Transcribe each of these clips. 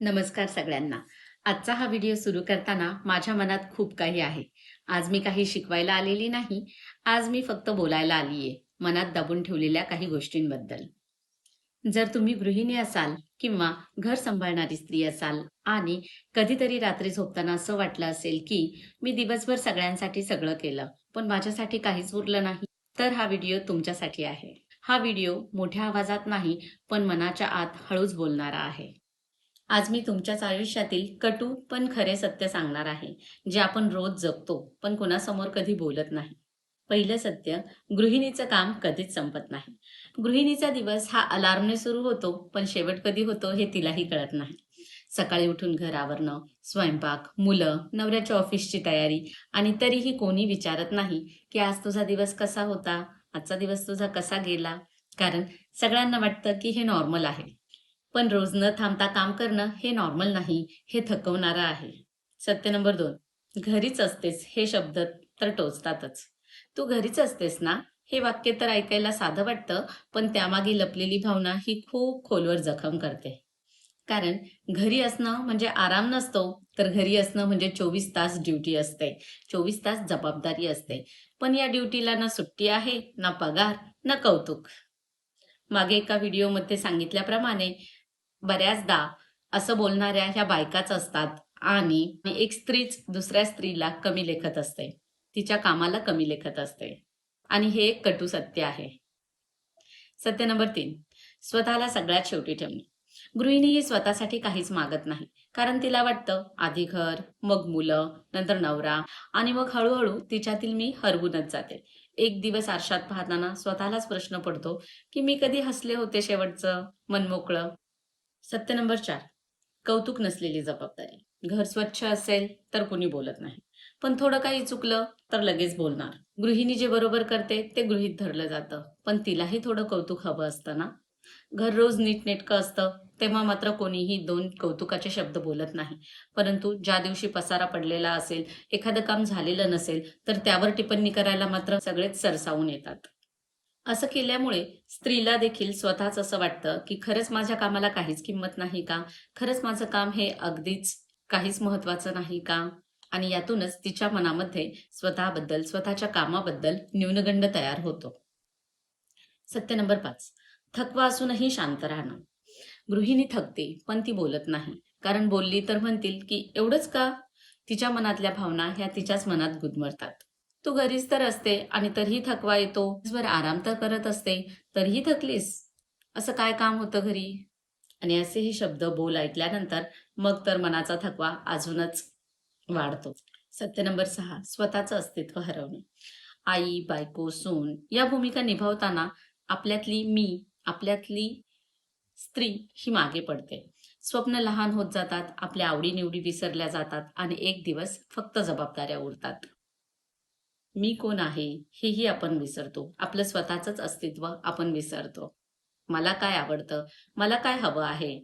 नमस्कार सगळ्यांना. आजचा हा व्हिडिओ सुरू करताना माझ्या मनात खूप काही आहे. आज मी काही शिकवायला आलेली नाही. आज मी फक्त बोलायला आली आहे, मनात दबून ठेवलेल्या काही गोष्टींबद्दल. जर तुम्ही गृहिणी असाल किंवा घर सांभाळणारी स्त्री असाल आणि कधीतरी रात्री झोपताना असं वाटलं असेल, की मी दिवसभर सगळ्यांसाठी सगळं केलं, पण माझ्यासाठी काहीच उरलं नाही, तर हा व्हिडिओ तुमच्यासाठी आहे. हा व्हिडिओ मोठ्या आवाजात नाही, पण मनाच्या आत हळूच बोलणारा आहे. आज मी तुमच्याच आयुष्यातील कटू पण खरे सत्य सांगणार आहे, जे आपण रोज जगतो, पण कोणासमोर कधी बोलत नाही. पहिलं सत्य, गृहिणीचं काम कधीच संपत नाही. गृहिणीचा दिवस हा अलार्मने सुरू होतो, पण शेवट कधी होतो हे तिलाही कळत नाही. सकाळी उठून घर आवरणं, स्वयंपाक, मुलं, नवऱ्याच्या ऑफिसची तयारी आणि तरीही कोणी विचारत नाही, की आज तुझा दिवस कसा होता? आजचा दिवस तुझा कसा गेला? कारण सगळ्यांना वाटतं, की हे नॉर्मल आहे. पण रोज न थांबता काम करणं हे नॉर्मल नाही, हे थकवणारं आहे. सत्य नंबर 2, घरीच असतेस हे शब्द तर टोचतातच. तू घरीच असतेस ना? हे वाक्य तर ऐकायला साधं वाटतं, पण त्यामागे लपलेली भावना ही खूप खोलवर जखम करते. कारण घरी असणं म्हणजे आराम नसतो, तर घरी असणं म्हणजे 24 तास ड्युटी असते. 24 तास जबाबदारी असते. पण या ड्युटीला ना सुट्टी आहे, ना पगार, ना कौतुक. मागे एका व्हिडिओमध्ये सांगितल्याप्रमाणे बऱ्याचदा असं बोलणाऱ्या ह्या बायकाच असतात आणि एक स्त्रीच दुसऱ्या स्त्रीला कमी लेखत असते. तिच्या कामाला कमी लेखत असते. आणि हे एक कटू सत्य आहे. सत्य नंबर 3, स्वतःला सगळ्यात शेवटी ठेवणे. गृहिणी ही स्वतःसाठी काहीच मागत नाही. कारण तिला वाटतं आधी घर, मग मुलं, नंतर नवरा आणि मग हळू तिच्यातील मी हरवूनच जाते. एक दिवस आरशात पाहताना स्वतःलाच प्रश्न पडतो, की मी कधी हसले होते शेवटचं मनमोकळं? सत्य नंबर 4, कौतुक नसलेली जबाबदारी. घर स्वच्छ असेल तर कुणी बोलत नाही. पण थोडं काही चुकलं तर लगेच बोलणार. गृहिणी जे बरोबर करते ते गृहीत धरलं जातं. पण तिलाही थोडं कौतुक हवं असतं ना? घर रोज नीटनेटकं असतं, तेव्हा मात्र कोणीही 2 कौतुकाचे शब्द बोलत नाही. परंतु ज्या दिवशी पसारा पडलेला असेल, एखादं काम झालेलं नसेल, तर त्यावर टिप्पणी करायला मात्र सगळेच सरसावून येतात. असं केल्यामुळे स्त्रीला देखील स्वतःच असं वाटतं, की खरंच माझ्या कामाला काहीच किंमत नाही का? खरंच माझं काम हे अगदीच काहीच महत्त्वाचं नाही का? आणि यातूनच तिच्या मनामध्ये स्वतःबद्दल, स्वतःच्या कामाबद्दल न्यूनगंड तयार होतो. सत्य नंबर 5, थकवा असूनही शांत राहणं. गृहिणी थकते, पण ती बोलत नाही. कारण बोलली तर म्हणतील, की "एवढंच का?" तिच्या मनातल्या भावना ह्या तिच्याच मनात गुदमरतात. "तू घरीच तर असते आणि तरीही थकवा येतो. दिवसभर आराम तर करत असते, तरीही थकलीस? असं काय काम होतं घरी?" आणि असेही शब्द बोल ऐकल्यानंतर मग तर मनाचा थकवा अजूनच वाढतो. सत्य नंबर 6, स्वतःचं अस्तित्व हरवणे. आई, बायको, सून या भूमिका निभावताना आपल्यातली मी, आपल्यातली स्त्री ही मागे पडते. स्वप्न लहान होत जातात, आपल्या आवडी-निवडी विसरल्या जातात आणि एक दिवस फक्त जबाबदाऱ्या उरतात. मी कोण आहे हेही आपण विसरतो. आपलं स्वतःचंच अस्तित्व आपण विसरतो. मला काय आवडतं? मला काय हवं आहे?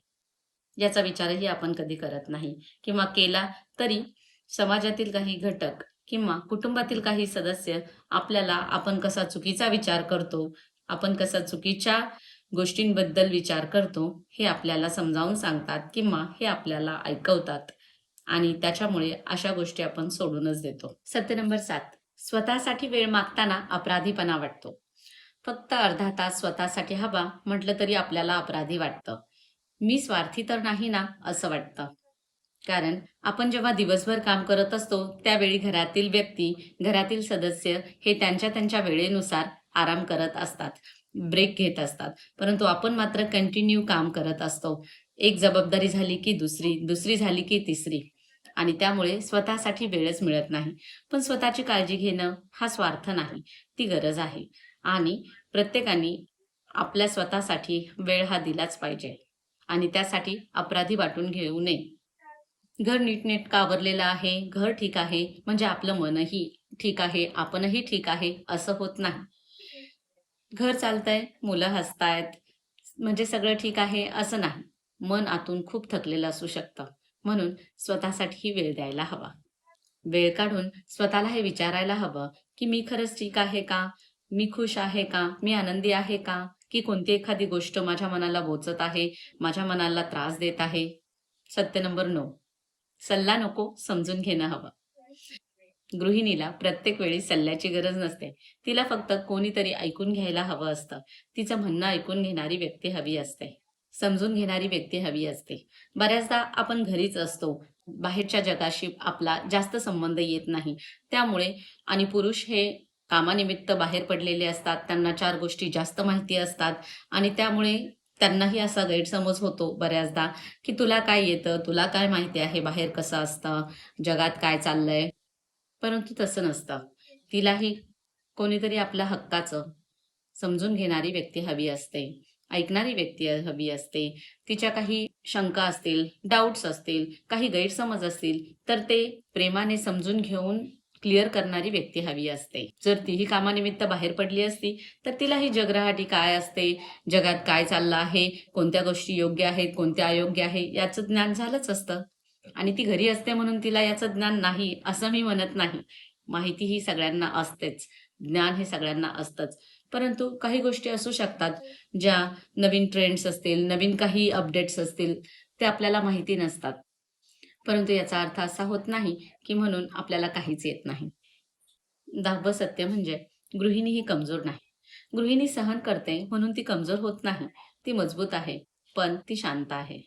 याचा विचारही आपण कधी करत नाही किंवा केला तरी समाजातील काही घटक किंवा कुटुंबातील काही सदस्य आपल्याला आपण कसा चुकीचा विचार करतो, आपण कसा चुकीच्या गोष्टींबद्दल विचार करतो, हे आपल्याला समजावून सांगतात किंवा हे आपल्याला ऐकवतात आणि त्याच्यामुळे अशा गोष्टी आपण सोडूनच देतो. सत्य नंबर 7, स्वतःसाठी वेळ मागताना अपराधीपणा वाटतो. फक्त अर्धा तास स्वतःसाठी हवा म्हटलं तरी आपल्याला अपराधी वाटतं. मी स्वार्थी तर नाही ना, असं वाटतं. कारण आपण जेव्हा दिवसभर काम करत असतो, त्यावेळी घरातील व्यक्ती, घरातील सदस्य हे त्यांच्या त्यांच्या वेळेनुसार आराम करत असतात, ब्रेक घेत असतात. परंतु आपण मात्र कंटिन्यू काम करत असतो. एक जबाबदारी झाली की दुसरी, दुसरी झाली की तिसरी आणि त्यामुळे स्वतःसाठी वेळच मिळत नाही. पण स्वतःची काळजी घेणं हा स्वार्थ नाही, ती गरज आहे आणि प्रत्येकाने आपल्या स्वतःसाठी वेळ हा दिलाच पाहिजे आणि त्यासाठी अपराधी वाटून घेऊ नये. घर नीटनेटकं आवरलेलं आहे, घर ठीक आहे, म्हणजे आपलं मनही ठीक आहे, आपणही ठीक आहे, असं होत नाही. घर चालतंय, मुलं हसतायत, म्हणजे सगळं ठीक आहे, असं नाही. मन आतून खूप थकलेलं असू शकतं. म्हणून स्वतःसाठी वेळ द्यायला हवा. वेळ काढून स्वतःला हे विचारायला हवं, की मी खरंच ठीक आहे का? मी खुश आहे का? मी आनंदी आहे का? की कोणती एखादी गोष्ट माझ्या मनाला बोचत आहे, माझ्या मनाला त्रास देत आहे? सत्य नंबर 9. सल्ला नको, समजून घेणं हवं. गृहिणीला प्रत्येक वेळी सल्ल्याची गरज नसते. तिला फक्त कोणीतरी ऐकून घ्यायला हवं असतं. तिचं म्हणणं ऐकून घेणारी व्यक्ती हवी असते. समजून घेणारी व्यक्ती हवी असते. बऱ्याचदा आपण घरीच असतो. बाहेरच्या जगाशी आपला जास्त संबंध येत नाही. त्यामुळे आणि पुरुष हे कामानिमित्त बाहेर पडलेले असतात. त्यांना 4 गोष्टी जास्त माहिती असतात आणि त्यामुळे त्यांनाही असा गैरसमज होतो बऱ्याचदा, की तुला काय येतं? तुला काय माहिती आहे बाहेर कसं असतं? जगात काय चाललंय? परंतु तसं नसतं. तिलाही कोणीतरी आपल्या हक्काचं समजून घेणारी व्यक्ती हवी असते. ऐकणारी व्यक्ती हवी असते. तिच्या काही शंका असतील, डाउट्स असतील, काही गैरसमज असतील, तर ते प्रेमाने समजून घेऊन क्लिअर करणारी व्यक्ती हवी असते. जर तीही कामानिमित्त बाहेर पडली असती, तर तिलाही जगराहाटी काय असते, जगात काय चाललं आहे, कोणत्या गोष्टी योग्य आहेत, कोणत्या अयोग्य आहे, याचं ज्ञान झालंच असतं. आणि ती घरी असते म्हणून तिला याचं ज्ञान नाही, असं मी म्हणत नाही. माहिती ही सगळ्यांना असतेच. ज्ञान हे सगळ्यांना असतंच. परंतु काही गोष्टी असू शकतात, ज्या नवीन ट्रेंड्स असतील, नवीन काही अपडेट्स असतील, ते आपल्याला माहिती नसतात. परंतु याचा अर्थ असा होत नाही, की म्हणून आपल्याला काहीच येत नाही. 10वं सत्य म्हणजे गृहिणी ही कमजोर नाही. गृहिणी सहन करते म्हणून ती कमजोर होत नाही. ती मजबूत आहे, पण ती शांत आहे.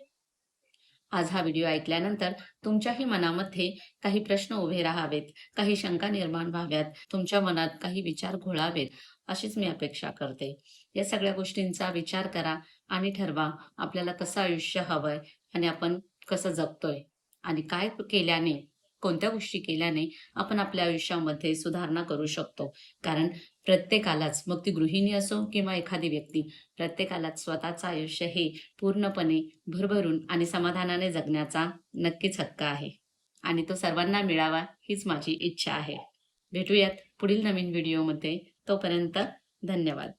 आज हा व्हिडिओ ऐकल्यानंतर तुमच्याही मनामध्ये काही प्रश्न उभे राहावेत, काही शंका निर्माण व्हाव्यात, तुमच्या मनात काही विचार घोळावेत, अशीच मी अपेक्षा करते. या सगळ्या गोष्टींचा विचार करा आणि ठरवा आपल्याला कसं आयुष्य हवंय आणि आपण कसं जगतोय आणि काय केल्याने, कोणत्या गोष्टी केल्याने आपण आपल्या आयुष्यामध्ये सुधारणा करू शकतो. कारण प्रत्येकालाच, मग ती गृहिणी असो किंवा एखादी व्यक्ती, प्रत्येकालाच स्वतःचं आयुष्य हे पूर्णपणे भरभरून आणि समाधानाने जगण्याचा नक्कीच हक्क आहे आणि तो सर्वांना मिळावा हीच माझी इच्छा आहे. भेटूयात पुढील नवीन व्हिडिओमध्ये. तोपर्यंत धन्यवाद.